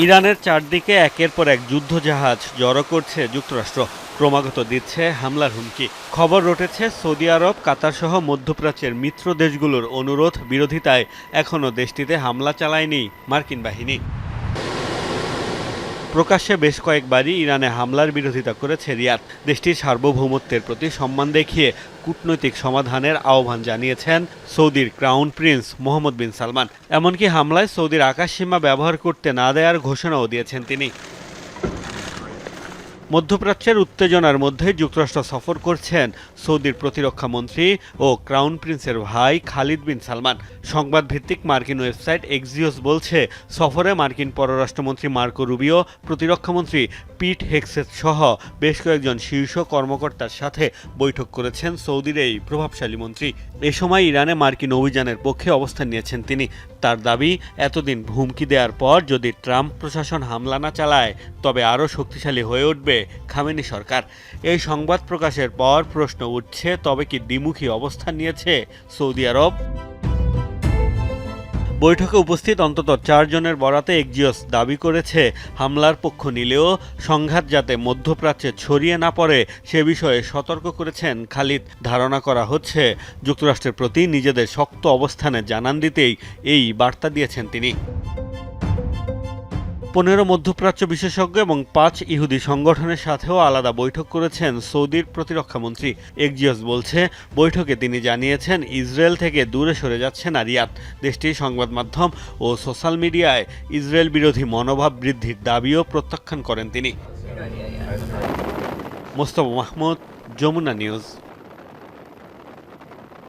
ইরানের চারদিকে একের পর এক যুদ্ধজাহাজ জড়ো করছে যুক্তরাষ্ট্র, ক্রমাগত দিচ্ছে হামলার হুমকি। খবর রটেছে সৌদি আরব, কাতার সহ মধ্যপ্রাচ্যের মিত্র দেশগুলোর অনুরোধ বিরোধিতায় এখনও দেশটিতে হামলা চালায়নি মার্কিন বাহিনী। প্রকাশ্যে বেশ কয়েকবারই ইরানে হামলার বিরোধিতা করেছে রিয়াদ। দেশটির সার্বভৌমত্বের প্রতি সম্মান দেখিয়ে কূটনৈতিক সমাধানের আহ্বান জানিয়েছেন সৌদির ক্রাউন প্রিন্স মোহাম্মদ বিন সালমান। এমনকি হামলায় সৌদির আকাশসীমা ব্যবহার করতে না দেওয়ার ঘোষণাও দিয়েছেন তিনি। মধ্যপ্রাচ্যের উত্তেজনার মধ্যে যুক্তরাষ্ট্র সফর করছেন সৌদির প্রতিরক্ষা মন্ত্রী ও ক্রাউন প্রিন্সের ভাই খালিদ বিন সালমান। সংবাদভিত্তিক মার্কিন ওয়েবসাইট এক্সিওস বলছে, সফরে মার্কিন পররাষ্ট্রমন্ত্রী মার্কো রুবিও, প্রতিরক্ষামন্ত্রী পিট হেগসেথ সহ বেশ কয়েকজন শীর্ষ কর্মকর্তার সাথে বৈঠক করেছেন সৌদির এই প্রভাবশালী মন্ত্রী। এ সময় ইরানে মার্কিন অভিযানের পক্ষে অবস্থান নিয়েছেন তিনি। তার দাবি, এতদিন হুমকি দেওয়ার পর যদি ট্রাম্প প্রশাসন হামলা না চালায় তবে আরও শক্তিশালী হয়ে উঠবে খামেনি সরকার। এই সংবাদ প্রকাশের পর প্রশ্ন উঠছে, তবে কি দ্বিমুখী অবস্থান নিয়েছে সৌদি আরব? বৈঠকে উপস্থিত অন্তত 4 জনের বরাতে এক্সিওস দাবি করেছে, হামলার পক্ষ নিলেও সংঘাত যাতে মধ্যপ্রাচ্যে ছড়িয়ে না পড়ে সে বিষয়ে সতর্ক করেছেন খালিদ। ধারণা করা হচ্ছে, যুক্তরাষ্ট্রের প্রতি নিজেদের শক্ত অবস্থানে জানান দিতেই এই বার্তা দিয়েছেন তিনি। 15 মধ্যপ্রাচ্য বিশেষজ্ঞ এবং 5 ইহুদি সংগঠনের সাথেও আলাদা বৈঠক করেছেন সৌদির প্রতিরক্ষামন্ত্রী। এক্সিওস বলছে, বৈঠকে তিনি জানিয়েছেন ইসরায়েল থেকে দূরে সরে যাচ্ছে না রিয়াদ। দেশটির সংবাদ মাধ্যম ও সোশ্যাল মিডিয়ায় ইসরায়েল বিরোধী মনোভাব বৃদ্ধির দাবিও প্রত্যাখ্যান করেন তিনি। মোস্তফা মাহমুদ, যমুনা নিউজ।